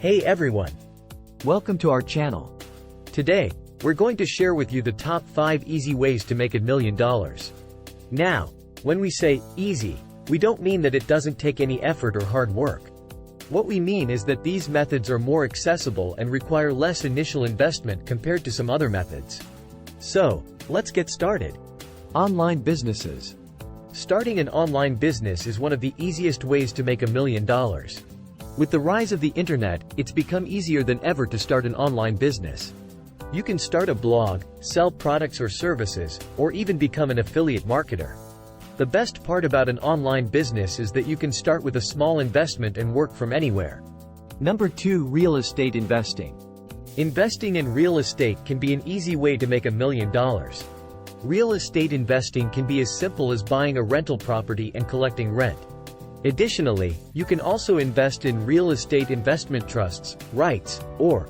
Hey everyone! Welcome to our channel. Today, we're going to share with you the top 5 easy ways to make $1 million. Now, when we say easy, we don't mean that it doesn't take any effort or hard work. What we mean is that these methods are more accessible and require less initial investment compared to some other methods. So, let's get started. Online businesses. Starting an online business is one of the easiest ways to make $1 million. With the rise of the internet, it's become easier than ever to start an online business. You can start a blog, sell products or services, or even become an affiliate marketer. The best part about an online business is that you can start with a small investment and work from anywhere. Number 2. Real estate investing. Investing in real estate can be an easy way to make $1 million. Real estate investing can be as simple as buying a rental property and collecting rent. Additionally, you can also invest in real estate investment trusts, REITs, or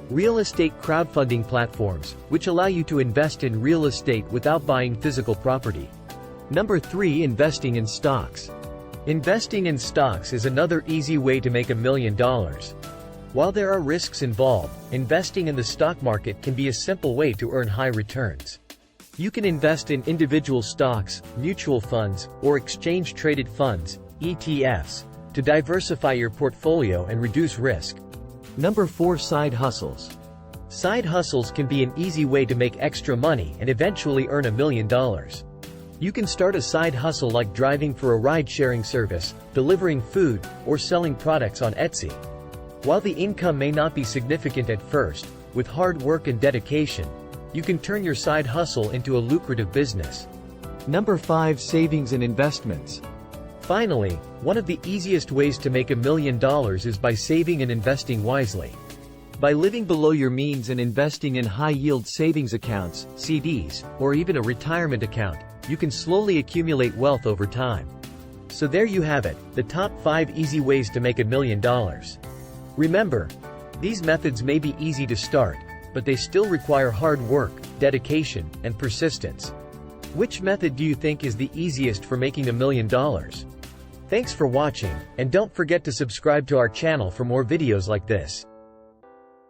real estate crowdfunding platforms, which allow you to invest in real estate without buying physical property. Number 3. Investing in stocks. Investing in stocks is another easy way to make $1 million. While there are risks involved, investing in the stock market can be a simple way to earn high returns. You can invest in individual stocks, mutual funds, or exchange-traded funds, ETFs, to diversify your portfolio and reduce risk. Number 4. Side hustles. Side hustles can be an easy way to make extra money and eventually earn $1 million. You can start a side hustle like driving for a ride-sharing service, delivering food, or selling products on Etsy. While the income may not be significant at first, with hard work and dedication, you can turn your side hustle into a lucrative business. Number 5. Savings and investments. Finally, one of the easiest ways to make $1 million is by saving and investing wisely. By living below your means and investing in high-yield savings accounts, CDs, or even a retirement account, you can slowly accumulate wealth over time. So there you have it, the top 5 easy ways to make $1 million. Remember, these methods may be easy to start, but they still require hard work, dedication, and persistence. Which method do you think is the easiest for making $1 million? Thanks for watching, and don't forget to subscribe to our channel for more videos like this.